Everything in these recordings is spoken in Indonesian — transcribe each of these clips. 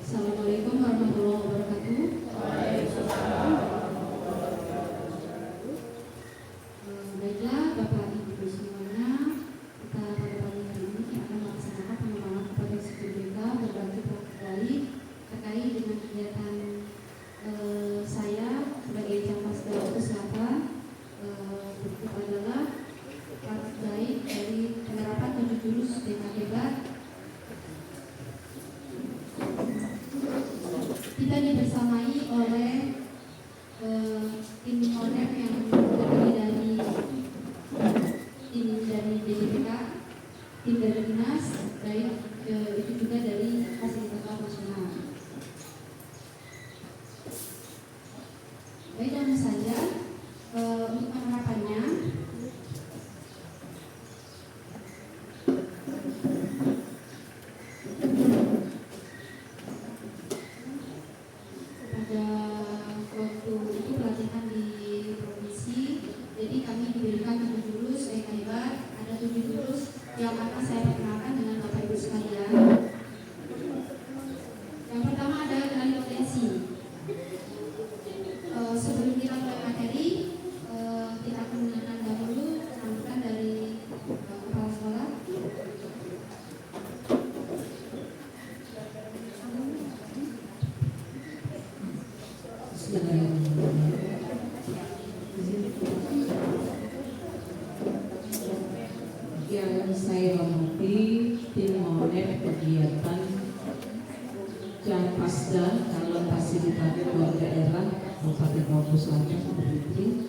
Assalamualaikum warahmatullahi wabarakatuh. Baiklah Bapak Ibu semuanya, kita pada pagi hari ini akan melaksanakan pengembangan kompetensi BPK berbagi praktik baik terkait dengan kegiatan saya sebagai Campasda Selatan. Berikut adalah praktik baik dari penerapan 7 jurus BKK. Kita dibersamai oleh tim ONEP yang terdiri dari tim dari DJPK, tim dari Dinas, baik itu juga dari Fasilitator Nasional. Baik, langsung saja untuk penerapannya. Yang akan saya perkenalkan dengan Bapak Ibu sekalian. Yang pertama adalah kenali potensi. Sebelum kita mulai materi, kita akan mendengarkan dahulu sambutan dari kepala sekolah. Yang saya hormati tim ONEP kegiatan Campasda calon fasilitator daerah Kabupaten Bengkulu Selatan Putri,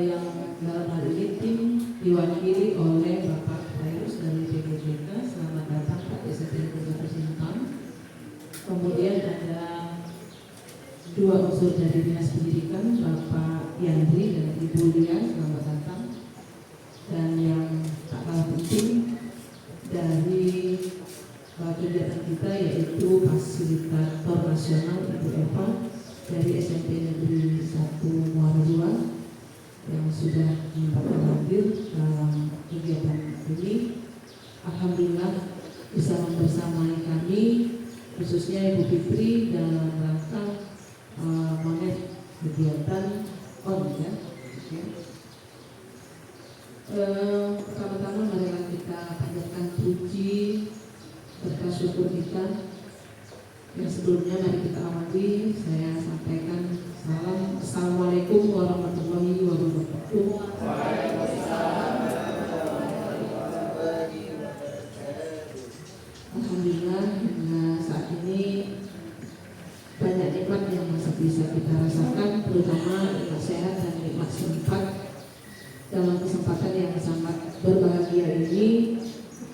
yang dalam hal ini tim diwakili oleh Bapak Fairuz dari BPJK. Selamat datang Pak SMP Negeri Sintang. Kemudian ada dua unsur dari Dinas Pendidikan, Bapak Yandri dan Ibu Lia. Selamat datang. Dan yang tak kalah penting dari kegiatan kita yaitu Fasilitator Nasional Ibu Eva dari SMP Negeri 1 Muara II yang sudah menyempatkan hadir dalam kegiatan ini. Alhamdulillah bisa membersamai kami, khususnya Ibu Fitri dalam rangka monet kegiatan ya. Pertama-tama marilah kita panjatkan puji serta syukur kita. Yang sebelumnya mari kita awali, saya sampaikan salam. Assalamualaikum warahmatullahi wabarakatuh. Alhamdulillah, saat ini banyak nikmat yang masih bisa kita rasakan, terutama nikmat sehat dan nikmat sempat. Dalam kesempatan yang sangat berbahagia ini,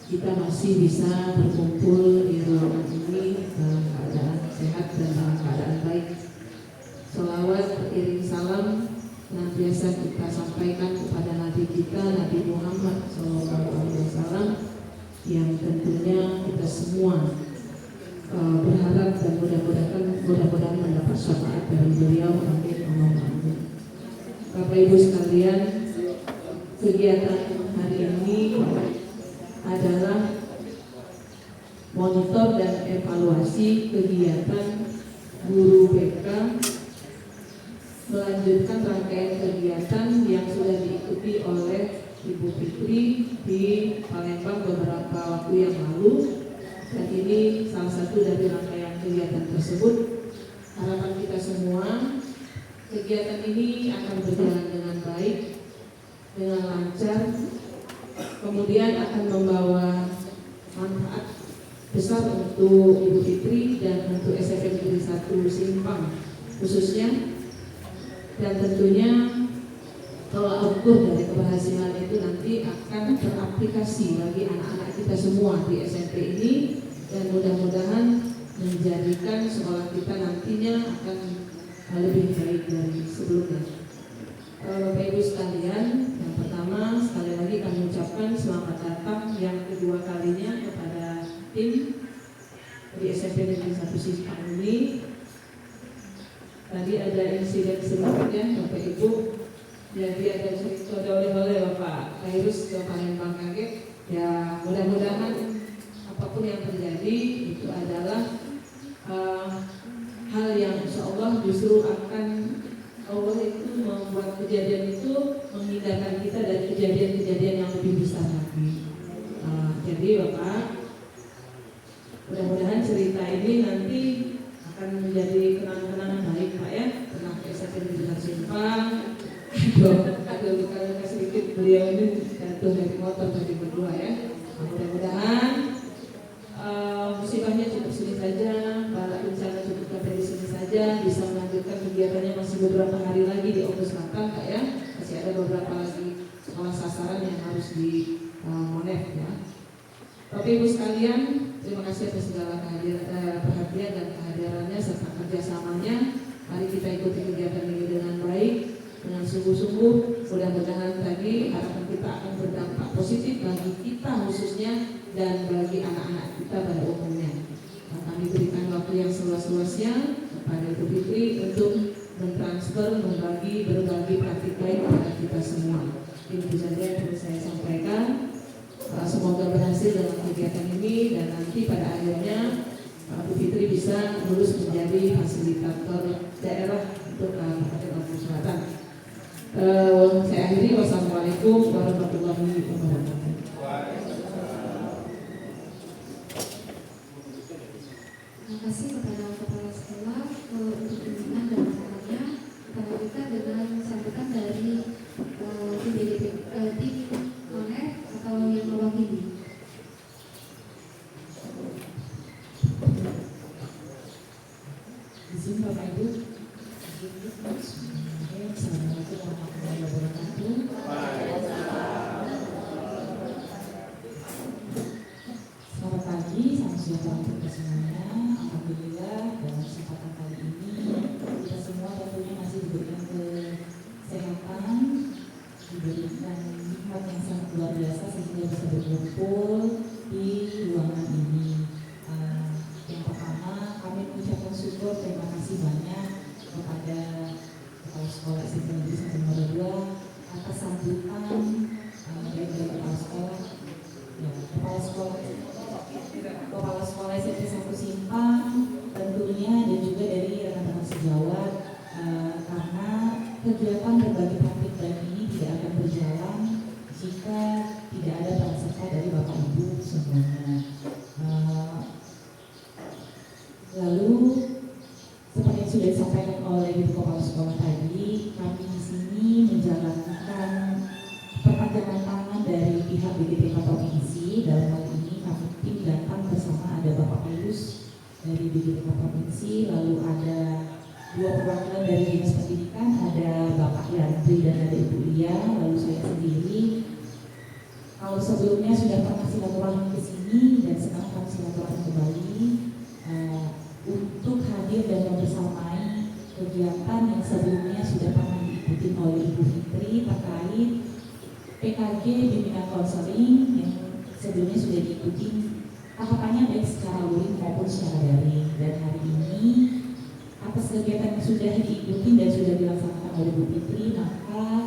kita masih bisa berkumpul di ruangan ini dalam keadaan sehat dan dalam keadaan baik. Selawat beriring salam senantiasa kita sampaikan kepada Nabi kita, Nabi Muhammad SAW, yang tentunya kita semua berharap dan mudah-mudahan mendapat syafaat dari beliau. Amin. Allahumma amin. Bapak Ibu sekalian, kegiatan hari ini adalah monitor dan evaluasi kegiatan guru BK melanjutkan rangkaian kegiatan yang sudah diikuti oleh Ibu Fitri di Palembang beberapa waktu yang lalu, dan ini salah satu dari rangkaian kegiatan tersebut. Harapan kita semua, kegiatan ini akan berjalan dengan baik, dengan lancar, kemudian akan membawa manfaat besar untuk Ibu Fitri dan untuk SMP Negeri 1 Simpang khususnya. Dan tentunya tolak ukur dari keberhasilan itu nanti akan teraplikasi bagi anak-anak kita semua di SMP ini, dan mudah-mudahan menjadikan sekolah kita nantinya akan lebih baik dari sebelumnya. Bapak Ibu sekalian, yang pertama sekali lagi kami ucapkan selamat datang yang kedua kalinya kepada tim di SMP Negeri 1 Simpang ini. Tadi ada insiden sedikitnya Bapak Ibu, jadi ada cerita oleh Bapak Khairus ke Palembang kaget. Ya, mudah-mudahan apapun yang terjadi itu adalah hal yang insya Allah justru akan Allah itu membuat kejadian itu menghindarkan kita dari kejadian-kejadian yang lebih besar lagi. Jadi Bapak, mudah-mudahan cerita ini nanti akan menjadi kenang-kenangan baik Pak ya. Pernah SMP Negeri Simpang, ada luka-luka sedikit, beliau ini jatuh dari motor tadi berdua ya. Mudah-mudahan musibahnya cukup sini saja, bala bencana cukup sampai di sini saja, bisa melanjutkan kegiatannya masih beberapa hari lagi di Ogo Selatan Pak ya. Masih ada beberapa lagi sekolah sasaran yang harus di Monef ya. Bapak Ibu sekalian, terima kasih atas segala perhatian dan kehadirannya serta kerjasamanya. Mari kita ikuti kegiatan ini dengan baik, dengan sungguh-sungguh. Mudah-mudahan tadi harapan kita akan berdampak positif bagi kita khususnya dan bagi anak-anak kita pada umumnya. Kami berikan waktu yang seluas-luasnya kepada Ibu Fitri untuk mentransfer, berbagi praktik baik kepada kita semua. Ini saja yang perlu saya sampaikan. Semoga berhasil dalam kegiatan ini dan nanti pada akhirnya Bu Fitri bisa lulus menjadi fasilitator daerah untuk Kabupaten Ogo Selatan. Saya akhiri, wassalamualaikum warahmatullahi wabarakatuh. Terima kasih kepada kepala sekolah untuk bimbingan dan arahannya. Kita lanjutkan dengan sambutan dari tim Monef atau yang mewakili. Izin Bapak Ibu, Assalamualaikum warahmatullahi wabarakatuh. Selamat pagi, salam sejahtera untuk kita semuanya. Alhamdulillah dalam kesempatan kali ini kita semua tentunya masih diberikan kesehatan, diberikan nikmat yang sangat luar biasa sehingga bisa berkumpul di ruangan ini. Yang pertama, kami mengucapkan syukur, terima kasih banyak kepada Kepala Sekolah SMP Negeri 1 Nomor 2 atas sambutan dari Kepala Sekolah. Ya, Kepala Sekolah SMP 1 Simpang tentunya, dan juga dari rekan-rekan sejawat, karena kegiatan berbagi praktik baik ini tidak akan berjalan jika tidak ada peran serta dari Bapak Ibu semuanya. Lalu seperti yang sudah disampaikan oleh Ibu Kepala Sekolah tadi, kami di sini menjalankan perpanjangan tangan dari pihak BDPK Provinsi. Dalam hal ini kami tim datang bersama ada Bapak Khairus dari BDPK Provinsi, lalu ada dua perwakilan dari Dinas Pendidikan, ada Bapak Yandri dan ada Ibu Lia, lalu saya sendiri. Kalau sebelumnya sudah pernah silaturahmi ke sini dan sekarang kami silaturahmi kembali untuk hadir dan membersamai kegiatan yang sebelumnya sudah pernah diikuti oleh Ibu Fitri terkait PKG bimbingan konseling yang sebelumnya sudah diikuti tahapannya baik secara luring maupun secara daring. Dan hari ini atas kegiatan yang sudah diikuti dan sudah dilaksanakan oleh Bu Fitri, maka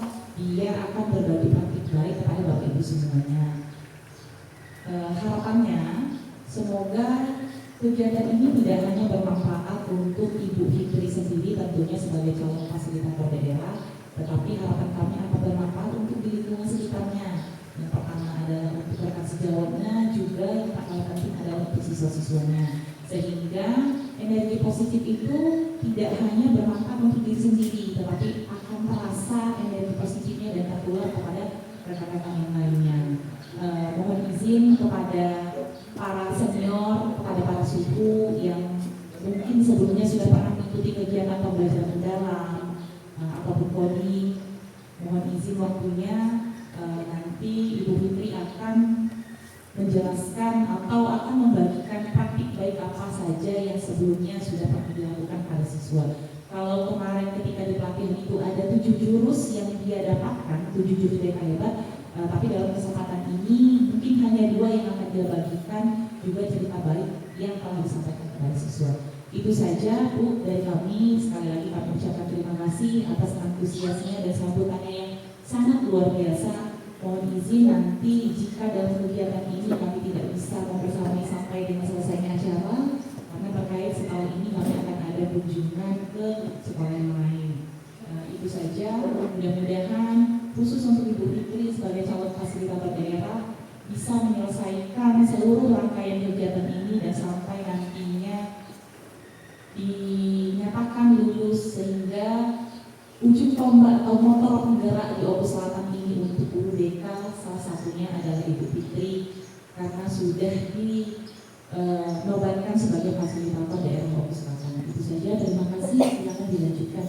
Kegiatan ini tidak hanya bermanfaat untuk Ibu Fitri sendiri tentunya sebagai calon fasilitator daerah, tetapi harapan kami akan bermanfaat untuk di lingkungan sekitarnya. Yang pertama adalah untuk rekan sejawatnya, juga yang tak kalah penting adalah untuk siswa-siswanya. Sehingga energi positif itu tidak hanya bermanfaat untuk diri sendiri, tetapi akan terasa energi positifnya dan tertular kepada rekan-rekan yang lainnya. Mohon izin kepada para senior, kepada para suku yang mungkin sebelumnya sudah pernah mengikuti kegiatan pembelajaran mendalam ataupun coding, mohon izin waktunya nanti Ibu Fitri akan menjelaskan atau akan membagikan praktik baik apa saja yang sebelumnya sudah pernah dilakukan pada siswa. Kalau kemarin ketika di pelatihan itu ada 7 jurus yang dia dapatkan, 7 jurus DK hebat, tapi dalam kesempatan ini mungkin hanya 2 yang akan dia bagikan, juga cerita baik yang telah disampaikan kepada siswa. Itu saja Bu dari kami. Sekali lagi kami ucapkan terima kasih atas antusiasnya dan sambutannya yang sangat luar biasa. Mohon izin nanti jika dalam kegiatan ini kami tidak bisa membersamai sampai dengan selesainya acara, karena terkait setahun ini kami akan ada kunjungan ke sekolah yang lain. Itu saja. Mudah-mudahan khusus untuk Ibu Fitri sebagai calon fasilitator daerah bisa menyelesaikan seluruh rangkaian kegiatan ini dan sampai nantinya dinyatakan lulus, sehingga ujung tombak atau motor penggerak di Oku Selatan ini untuk UUDK salah satunya adalah Ibu Fitri, karena sudah dinobatkan sebagai fasilitator daerah Oku Selatan. Itu saja, terima kasih. Silakan dilanjutkan.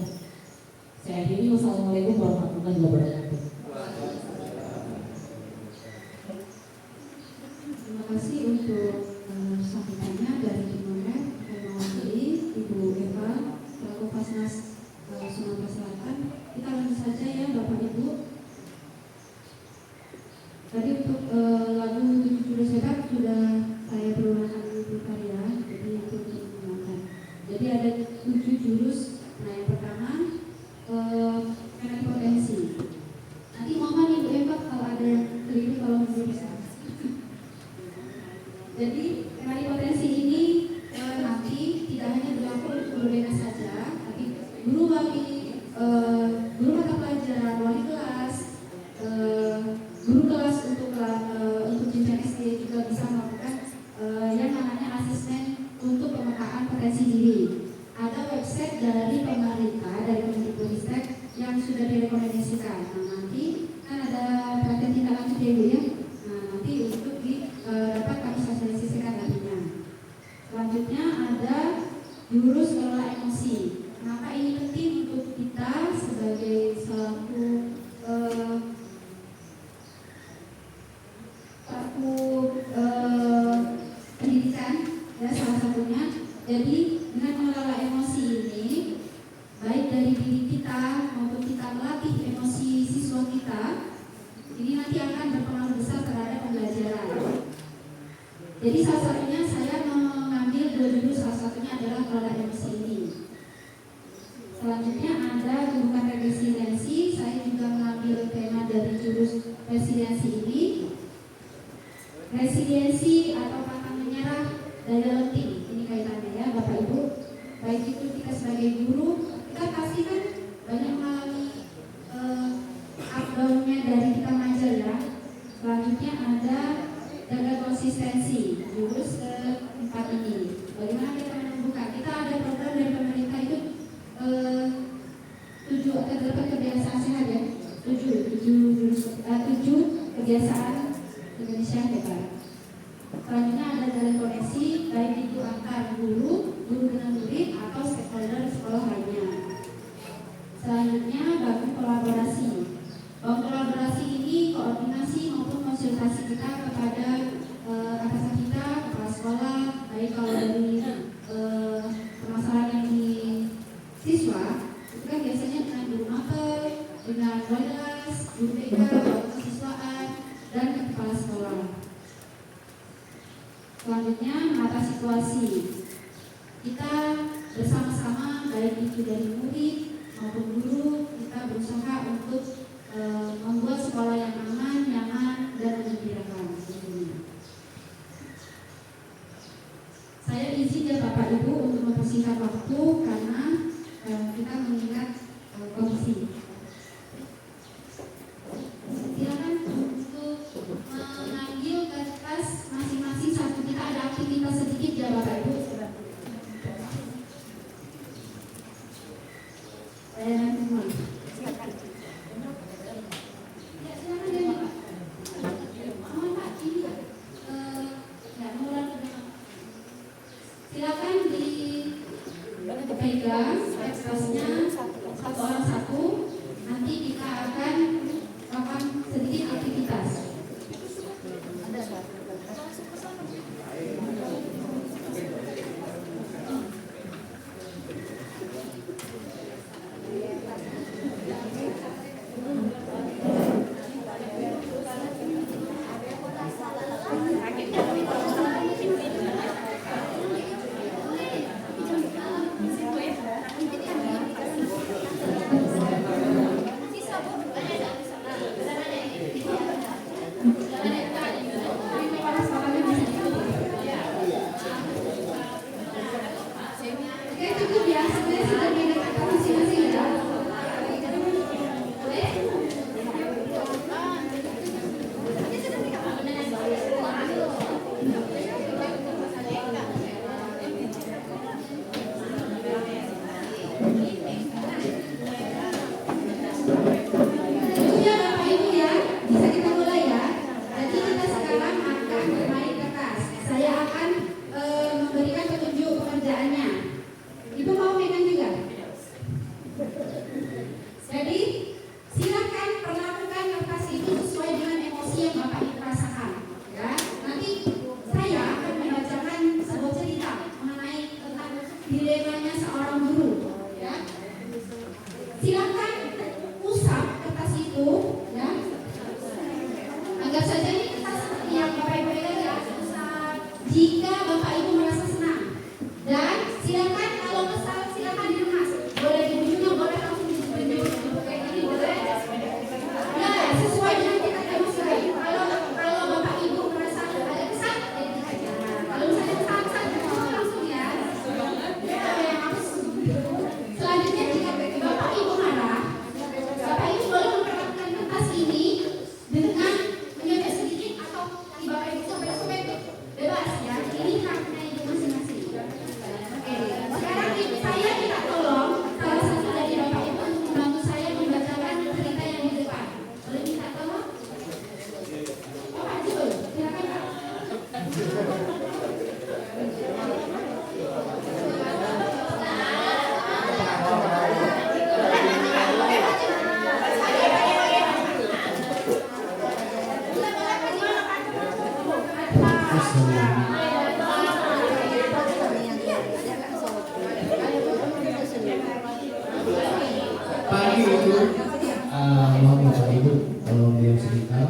Saya akhiri. Wassalamualaikum warahmatullahi wabarakatuh. Terima kasih untuk sambutannya dari Timur-Leste yang mewakili Ibu Eva selaku Fasnas Sumatera Selatan. Kita lanjut saja ya Bapak Ibu. Tadi untuk lagu 7 jurus hebat sudah saya pergunakan putar ya, jadi itu untuk menggunakan. Jadi ada 7 jurus. Nah yang pertama potensi. Nanti mohon Ibu Eva kalau ada yang keliru kalau bisa. Jadi potensi ini nanti tidak hanya berlaku untuk guru BK saja, tapi guru mata pelajaran, wali kelas, guru kelas untuk jenjang SD juga bisa melakukan yang namanya asesmen untuk pemetaan potensi diri. Ada website dari pemerintah, dari Kemendikbudristek yang sudah direkomendasikan. Nah nanti kan ada pelatihan tindak lanjut ya Bu ya. Nah nanti untuk dapat kami sosialisasikan nantinya. Selanjutnya ada jurus kelola emosi. Kenapa ini penting untuk kita sebagai selaku pendidikan ya salah satunya. Jadi dengan mengelola emosi ini baik dari diri kita maupun kita melatih emosi siswa kita, ini nanti akan berpengaruh besar terhadap pembelajaran. Jadi salah satunya saya mengambil 2 jurus, salah satunya adalah kelola emosi ini. Selanjutnya ada hubungan resiliensi. Saya juga mengambil tema dari jurus resiliensi ini. Resiliensi atau pantang menyerah daya lenting. Ini kaitannya ya Bapak Ibu. Baik itu kita sebagai guru, kita pasti kan banyak mengalami up down-nya dari kita ngajar ya. Selanjutnya ada jaga konsistensi, jurus keempat ini. Bagaimana kita menumbuhkan? Kita ada program dari pemerintah itu 7 atau 8 kebiasaan sehat ya. 7 kebiasaan Indonesia hebat. Selanjutnya ada jalan koneksi, baik itu antar guru dengan murid atau stakeholder sekolah lainnya. Selanjutnya bangun kolaborasi. Bangun kolaborasi ini koordinasi maupun konsultasi kita kepada atasan kita, kepala sekolah, baik kalau dari permasalahan yang di siswa, itu kan biasanya dengan guru mater, dengan wali kelas, guru BK, kesiswaan, dan kepala sekolah. Selanjutnya menata situasi. Kita bersama-sama baik itu dari murid maupun guru, kita berusaha untuk membuat sekolah yang aman, nyaman, dan menggembirakan. Saya izin mohon Bapak Ibu tolong diam sebentar.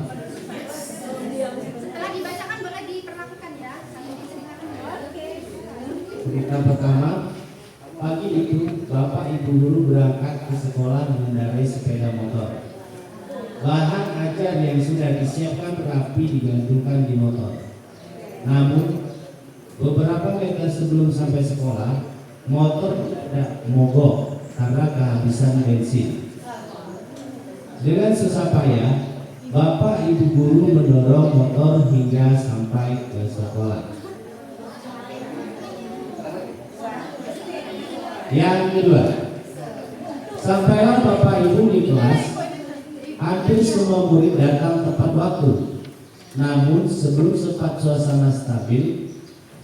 Setelah dibacakan boleh diperlakukan ya. Sambil diceritakan ya. Berita pertama, pagi itu Bapak Ibu guru berangkat ke sekolah mengendarai sepeda motor. Bahan ajar yang sudah disiapkan rapi digantungkan di motor. Namun beberapa meter sebelum sampai sekolah, motor tidak mogok karena kehabisan bensin. Dengan susah payah, Bapak Ibu guru mendorong motor hingga sampai ke sekolah. Yang kedua, sampailah Bapak Ibu di kelas. Hampir semua murid datang tepat waktu. Namun sebelum sempat suasana stabil,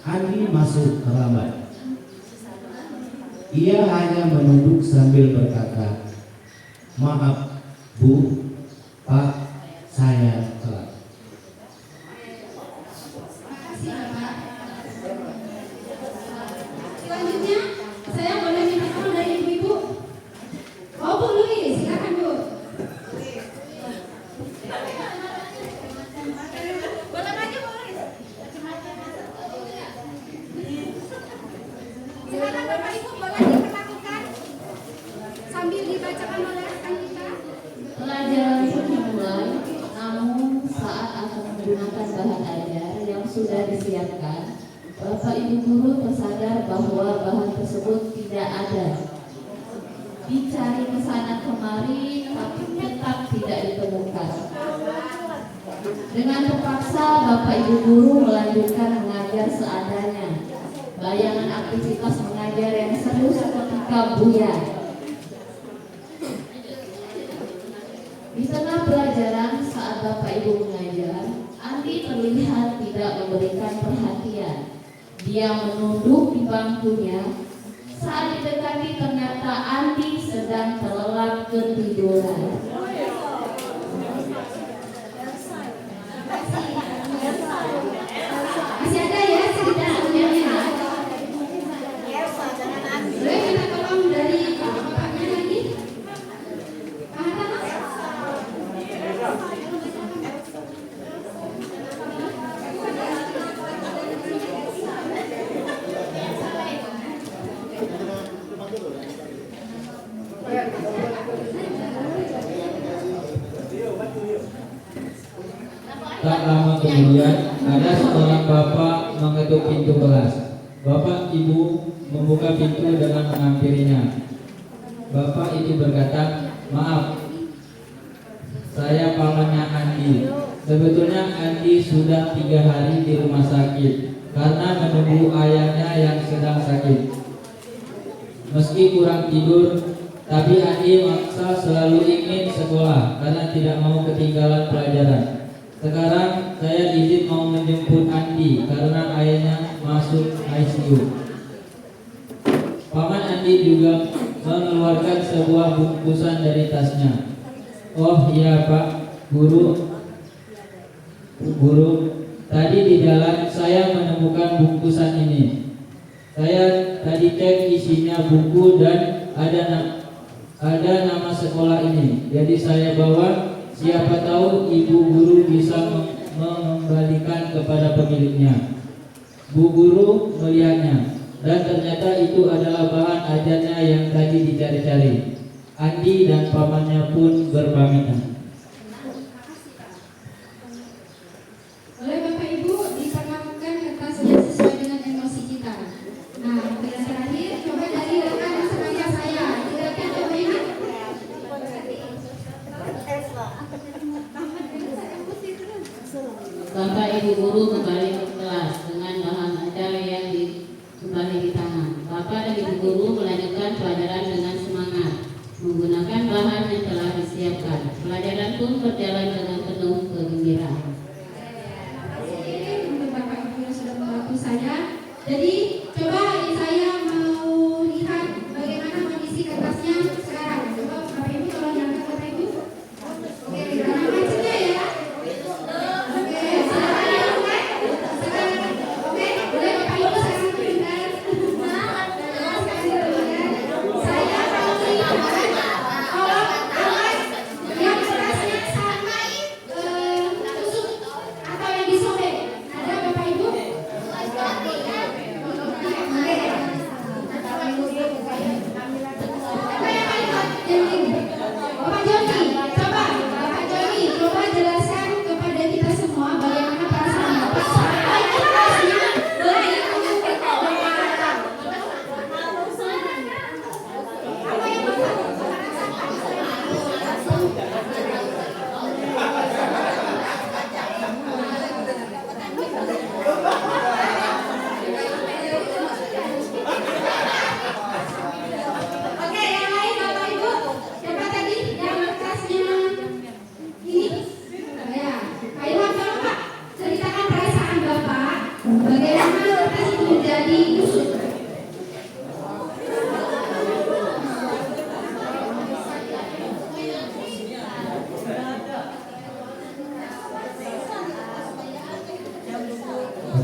Andi masuk terlambat. Ia hanya menunduk sambil berkata, "Maaf, Bu, Pak, saya telat." Makasih Bapak. Selanjutnya, saya boleh minta tolong dari ibu-ibu. Oh Bu Louis, silakan Bu. Boleh aja boleh. Silakan Bapak Ibu boleh diperlakukan sambil dibacakan oleh rekan kita. Pelajaran pun dimulai, namun saat akan menggunakan bahan ajar yang sudah disiapkan, Bapak Ibu guru tersadar bahwa bahan tersebut tidak ada. Dicari ke sana kemari, tapi tetap tidak ditemukan. Dengan terpaksa, Bapak Ibu guru melanjutkan mengajar seadanya. Bayangan aktivitas mengajar yang seru seketika buyar. Di tengah pelajaran saat Bapak Ibu mengajar, Andi terlihat tidak memberikan perhatian. Dia menunduk di bangkunya. Saat didekati ternyata Andi sedang terlelap ketiduran. Masih ada ya cerita selanjutnya. Boleh minta tolong dari bapaknya lagi. Pak Hatta, Mas? Tak lama kemudian, ada seorang bapak mengetuk pintu kelas. Bapak ibu membuka pintu dengan menghampirinya. Bapak itu berkata, "Maaf, saya pamannya Andi. Sebetulnya Andi sudah 3 hari di rumah sakit karena menunggu ayahnya yang sedang sakit. Meski kurang tidur, tapi Andi maksa selalu ingin sekolah karena tidak mau ketinggalan pelajaran. Sekarang saya izin mau menjemput Andi karena ayahnya masuk ICU." Paman Andi juga mengeluarkan sebuah bungkusan dari tasnya. "Oh iya Pak, Guru, tadi di jalan saya menemukan bungkusan ini. Saya tadi cek isinya buku dan ada nama sekolah ini. Jadi saya bawa. Siapa tahu ibu guru bisa mengembalikan kepada pemiliknya." Bu guru melihatnya dan ternyata itu adalah bahan ajarnya yang tadi dicari-cari. Andi dan pamannya pun berpamitan. Boleh Bapak Ibu diperlakukan kertasnya sesuai dengan emosi kita. Nah, yang terakhir coba dari rekan seraya saya. Silakan coba ini. Bapak Ibu guru kembali ke kelas dengan bahan ajar yang kembali di tangan. Bapak dan Ibu guru melanjutkan pelajaran dengan semangat, menggunakan bahan yang telah disiapkan. Pelajaran pun berjalan dengan penuh kegembiraan. Untuk Bapak Ibu yang sudah membantu saya. Jadi coba saya mau lihat bagaimana kondisi kertasnya sekarang. Coba Bapak Ibu tolong diangkat Bapak Ibu. Oke, jangan macetnya ya. Oke, silakan diangkat.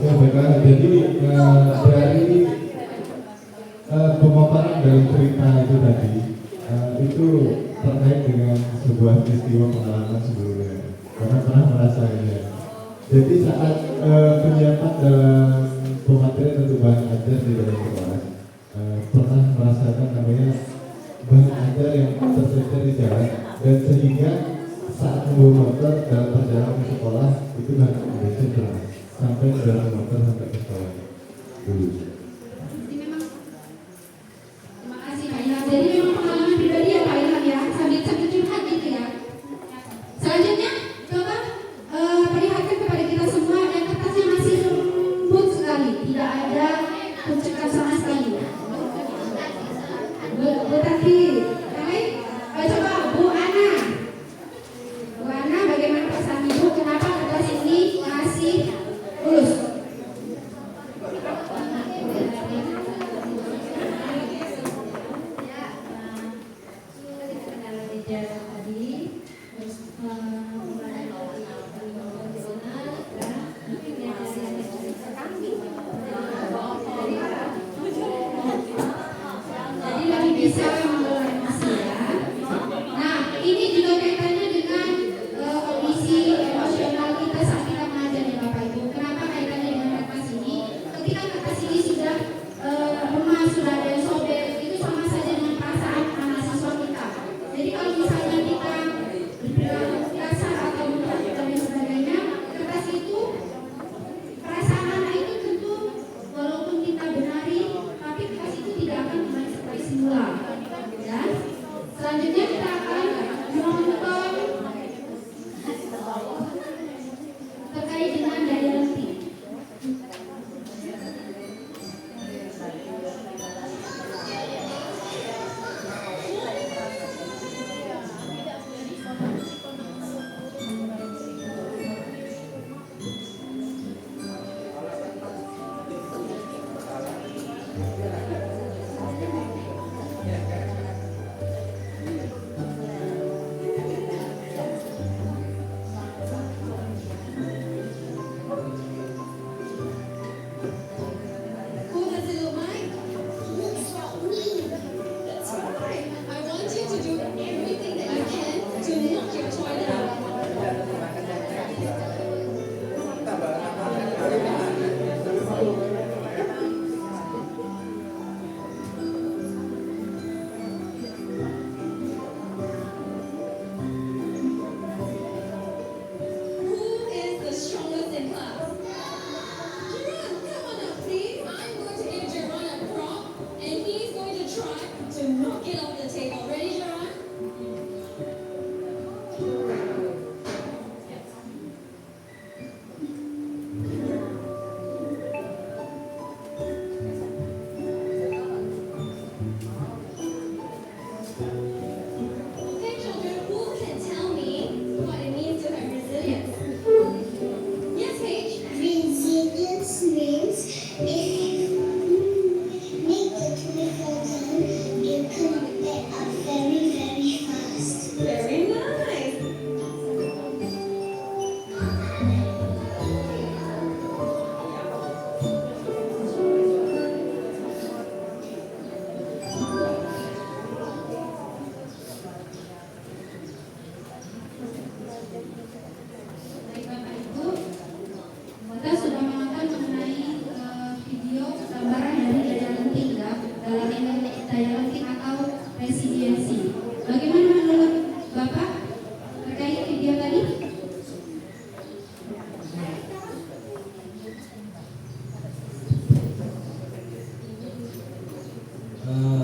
Oke, baiklah. Jadi dari pemaparan dalam cerita itu tadi itu terkait dengan sebuah peristiwa pengalaman sebelumnya. Karena pernah merasakannya. Jadi saat penyiapan dalam pematerian untuk bahan ajar di dalam kelas, pernah merasakan namanya bahan ajar yang tercecer di jalan, dan sehingga saat membawa motor dalam perjalanan ke sekolah itu nggak bisa sampai ke dalam motor sampai ke sekolah dulu. Terima kasih Pak Ilham. Jadi memang pengalaman pribadi ya Pak Ilham ya, sambil curhat gitu ya. Selanjutnya coba perlihatkan kepada kita semua yang kertasnya masih lembut sekali, tidak ada kucekan sama sekali. Bu Tati, baik. Coba Bu Ana. Bu Ana, bagaimana perasaan Ibu? Kenapa kertas ini masih mulus? Jadi lebih bisa mengelola emosi ya. Nah, ini juga kaitannya dengan kondisi emosional kita saat kita mengajar ya Bapak Ibu. Kenapa kaitannya dengan kertas ini? Ketika kertas ini sudah lemah, sudah ada yang sobek, itu sama saja dengan perasaan mahasiswa kita. Jadi kalau misalnya kita berperilaku kasar atau memperlakukan dan sebagainya, kertas itu, perasaan anak itu tentu walaupun kita benari, tapi kertas itu tidak akan kembali seperti semula. Ya. Selanjutnya kita akan menonton terkait dengan daya lentik.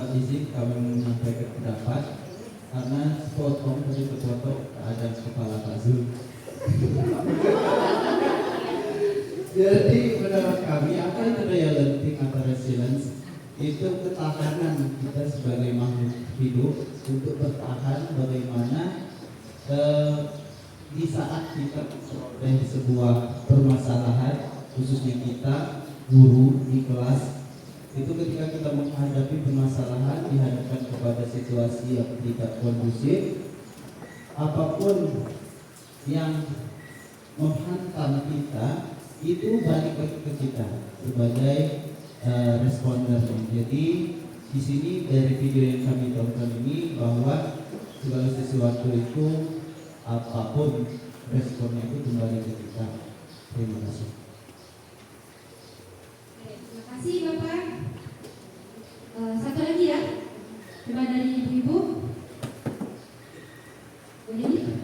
Izin kami menyampaikan pendapat karena sepotong tadi terpotong keadaan kepala Pak Zul. Jadi menurut kami apa itu daya lentik atau resilience? Itu ketahanan kita sebagai makhluk hidup untuk bertahan bagaimana di saat kita memperoleh sebuah permasalahan, khususnya kita guru di kelas, itu ketika kita menghadapi permasalahan dihadapkan kepada situasi yang tidak kondusif, apapun yang menghantam kita itu balik lagi ke kita sebagai responder. Jadi di sini dari video yang kami tonton ini bahwa segala sesuatu itu apapun responnya itu kembali ke kita. Terima kasih. Terima kasih Bapak. Satu lagi ya, coba dari ibu-ibu. Boleh?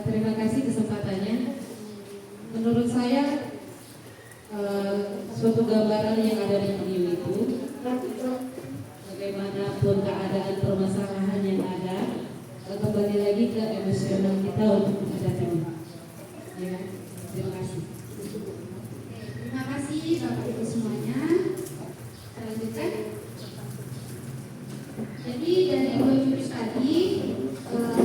Terima kasih kesempatannya. Menurut saya suatu gambaran yang ada di video itu, bagaimanapun keadaan permasalahan yang ada, kembali lagi ke emosional kita untuk menghadapinya. Ya, terima kasih. Terima kasih Bapak Ibu semuanya. Lanjutkan. Jadi dari dua jurus tadi,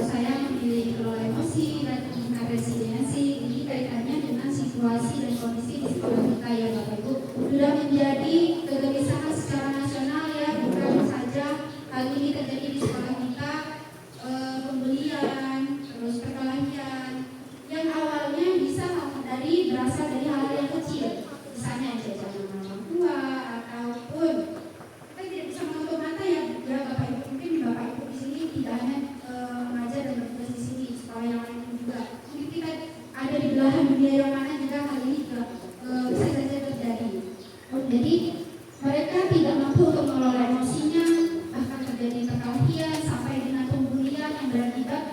saya memilih kelola emosi dan penggunaan resiliensi. Ini kaitannya dengan situasi dan kondisi di sekolah kita ya Bapak Ibu. Sudah menjadi kegelisahan secara nasional ya, bukan saja hal ini terjadi di sekolah kita. Pembelian, terus perkelahian, yang awalnya bisa berasal dari hal yang kecil, misalnya jajanan orang tua ataupun kita tidak bisa menutup mata ya Bapak Ibu, mungkin Bapak Ibu di sini tidak hanya mengajar dan bertugas di sini, sekolah yang lain juga, mungkin kita ada di belahan dunia yang mana juga hal ini bisa saja terjadi. Jadi mereka tidak mampu untuk mengelola emosinya, bahkan terjadi perkelahian sampai dengan pembulian yang berakibat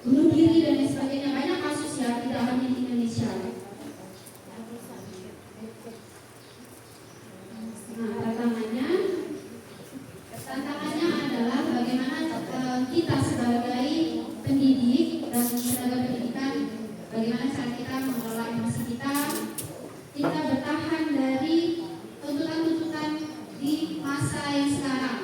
bunuh diri dan lain sebagainya. Banyak kasus ya, tidak hanya di Indonesia. Nah, tantangannya adalah bagaimana kita sebagai pendidik dan tenaga pendidikan, bagaimana cara kita mengelola emosi kita bertahan dari tuntutan-tuntutan di masa yang sekarang.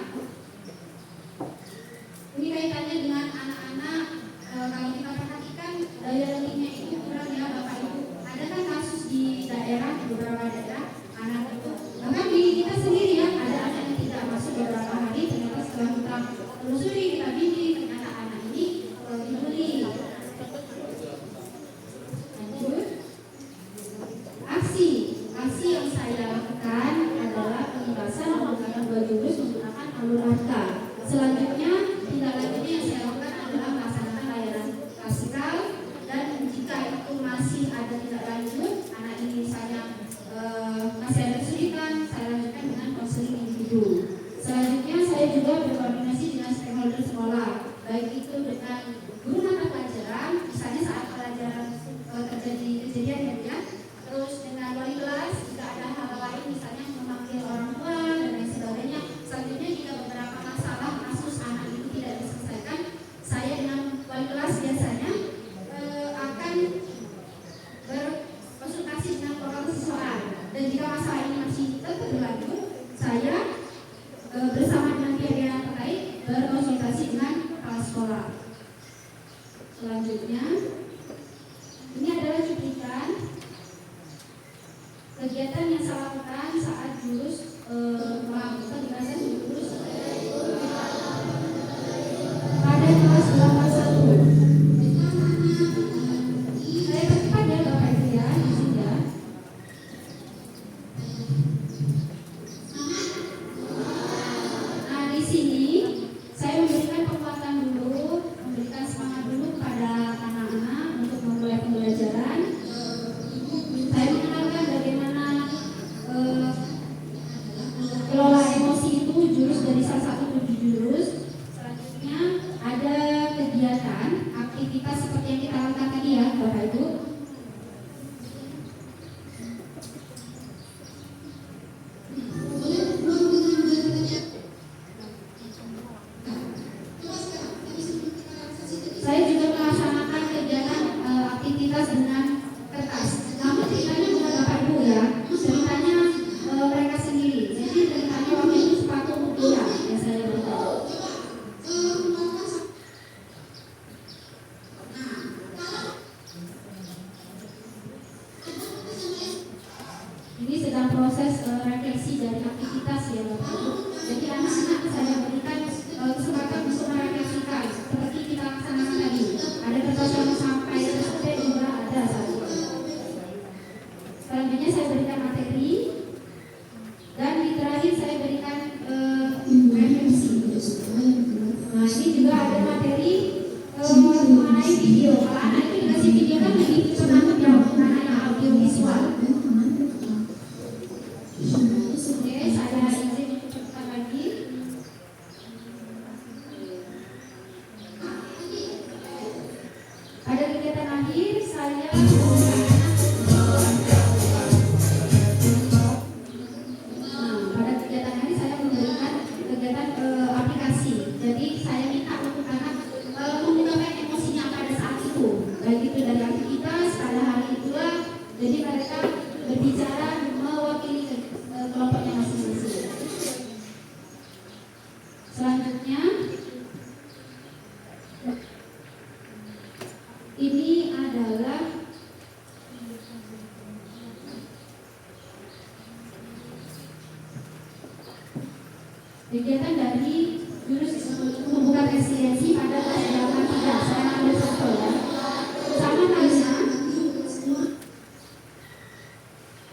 Ini kaitannya dengan anak-anak. Kalau kita perhatikan daya lentingnya itu kurang ya Bapak Ibu. Ada kan kasus di daerah, di beberapa daerah, anak itu bahkan di kita sendiri ya, ada anak yang tidak masuk beberapa hari, ternyata setelah kita telusuri, kita bimbing, ternyata anak ini dibully. Lanjut, aksi yang saya lakukan adalah pengentasan menggunakan dua jurus menggunakan alur angka. Selanjutnya tindak lanjutnya yang saya lakukan adalah melaksanakan layanan klasikal, dan jika itu masih ada tindak lanjut, anak ini misalnya masih ada kesulitan, saya lanjutkan dengan konseling individu. Selanjutnya saya juga berkoordinasi dengan stakeholder sekolah, baik itu dengan guru mata pelajaran, misalnya saat pelajaran terjadi kejadian ya, terus dengan wali kelas jika ada hal lain misalnya memanggil orang tua dan lain sebagainya. Selanjutnya jika beberapa masalah kasus anak itu tidak diselesaikan, saya dengan wali kelas biasanya akan berkonsultasi dengan program siswaan, dan jika masalah ini masih tetap berlanjut, saya bersama dengan pihak yang terkait berkonsultasi dengan kepala sekolah. Selanjutnya ini adalah cuplikan kegiatan yang saya lakukan saat jurus melakukan dikasih jurus pada kelas 81. Saya percepat ya Bapak Ibu ya, di sini ya. Nah, di sini saya memberikan penguatan dulu, memberikan semangat dulu kepada anak-anak untuk memulai pembelajaran. Saya mengenalkan bagaimana kelola Kegiatan dari jurus membuka residensi pada kelas 3. Saya ambil contoh ya. Sama halnya,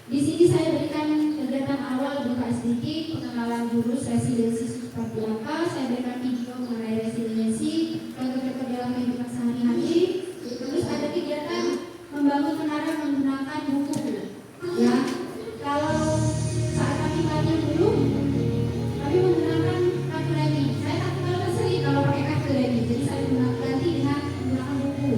di sini saya berikan kegiatan awal berupa sedikit pengenalan jurus residensi seperti apa. Saya berikan video mengenai residensi, contoh-contoh dalam kehidupan sehari-hari. Terus ada kegiatan membangun menara menggunakan buku. Ya, kalau saat kami belajar dulu, kami menggunakan kartu lagi. Saya tak terlalu sering kalau pakai kartu lagi, jadi saya ganti dengan menggunakan buku.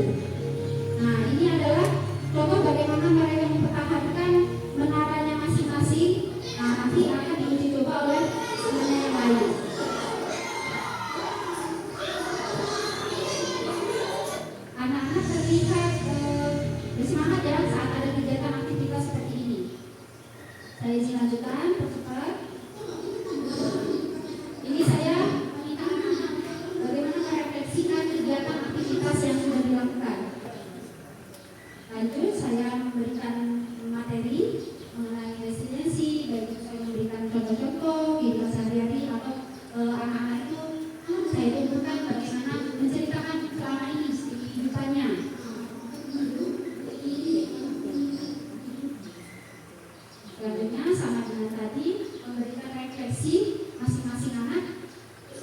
Nah, ini adalah contoh bagaimana mereka mempertahankan menaranya masing-masing. Nah, nanti akan diuji coba oleh temannya yang lain. Anak-anak terlihat bersemangat ya saat ada kegiatan aktivitas seperti ini. Saya izin lanjutkan, percepat. Ini saya meminta anak-anak bagaimana merefleksikan kegiatan aktivitas yang sudah dilakukan. Lanjut, saya memberikan materi mengenai residensi, baik itu saya memberikan contoh-contoh kehidupan sehari-hari atau anak-anak itu saya tunjukkan bagaimana menceritakan selama ini kehidupannya. Selanjutnya sama dengan tadi, memberikan refleksi masing-masing anak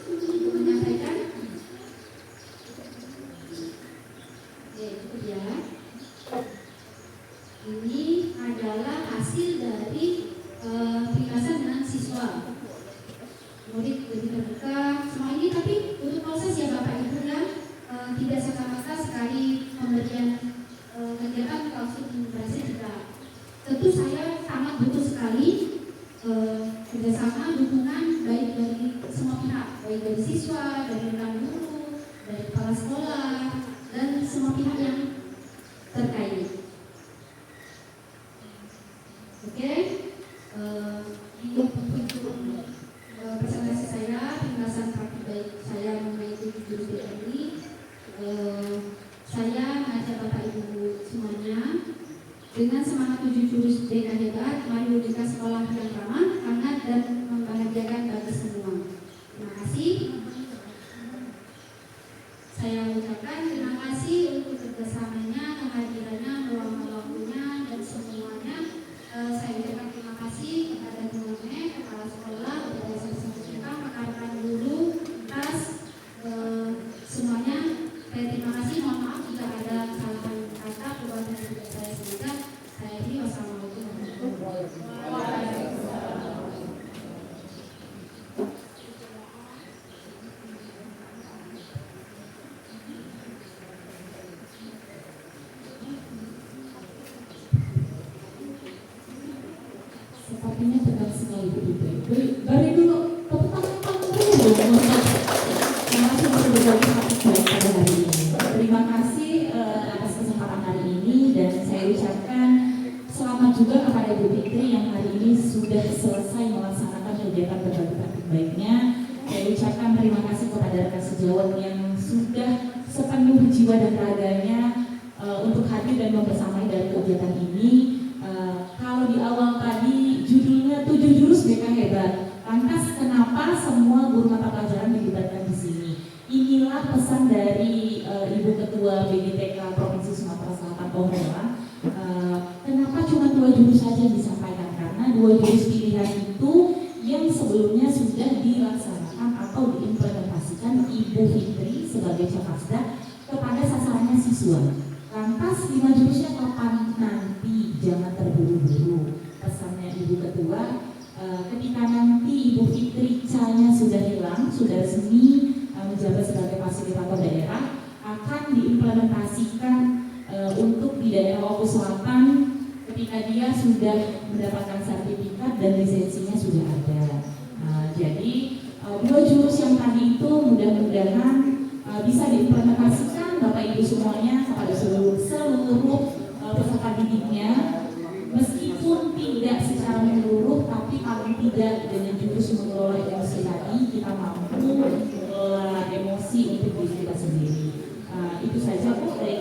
untuk menyampaikan. Oke, cukup ya. Ini adalah hasil dari pembahasan dengan siswa. Murid lebih terbuka semua ini, tapi untuk proses ya Bapak Ibu ya, tidak serta-merta sekali pemberian kegiatan langsung berhasil tidak. Tentu saya sangat butuh sekali kerjasama dukungan baik dari semua pihak, baik dari siswa, dari rekan guru, dari kepala sekolah, dan semua pihak yang terkait. Oke, ini untuk presentasi saya, penjelasan praktik baik saya mengenai jurus BMI. Saya mengajak Bapak Ibu semuanya dengan semangat 7 jurus BK hebat, mari wujudkan sekolah yang ramah, hangat, dan membahagiakan bagi semua. Terima kasih. Saya ucapkan terima kasih untuk kerjasamanya, kehadirannya, meluangkan waktunya, dan semuanya. Saya ucapkan terima kasih kepada guru-guru, kepala sekolah, kepada siswa-siswa, rekan-rekan guru, tas, semuanya. Saya terima kasih. Mohon maaf jika ada kesalahan kata, perbuatan yang tidak saya sebutkan. Saya ini wassalamualaikum warahmatullahi wabarakatuh. Sepertinya tegang sekali begitu. Beri dulu tepuk tangan dulu. Terima kasih sudah berbagi praktik baik pada hari ini. Terima kasih atas kesempatan hari ini, dan saya ucapkan selamat juga kepada Bu Fitri yang hari ini sudah selesai melaksanakan kegiatan berbagi praktik baiknya. Saya ucapkan terima kasih kepada rekan sejawat yang sudah sepenuh jiwa dan raganya untuk hadir dan membersamai dari kegiatan ini. Kalau di awal tadi judulnya 7 jurus BK hebat, lantas kenapa semua guru mata pelajaran dilibatkan di sini? Inilah pesan dari Ibu Ketua BGTK Provinsi Sumatera Selatan, Omela. Kenapa cuma 2 jurus saja disampaikan? Karena 2 jurus pilihan itu yang sebelumnya sudah dilaksanakan atau diimplementasikan Ibu Fitri sebagai Capasda kepada sasarannya siswa. Lantas 5 jurusnya kapan? Nanti, jangan terburu-buru. Pesannya Ibu Ketua, ketika nanti Ibu Fitri C-nya sudah hilang, sudah resmi menjabat sebagai fasilitator daerah, akan diimplementasikan untuk di daerah Oku Selatan ketika dia sudah mendapatkan sertifikat dan lisensinya sudah ada. Jadi 2 jurus yang tadi itu mudah-mudahan bisa diimplementasikan Bapak Ibu semuanya kepada seluruh peserta didiknya, meskipun tidak secara menyeluruh, tapi paling tidak dengan jurus mengelola emosi tadi kita mampu mengelola emosi untuk diri kita sendiri. Itu saja Bu dari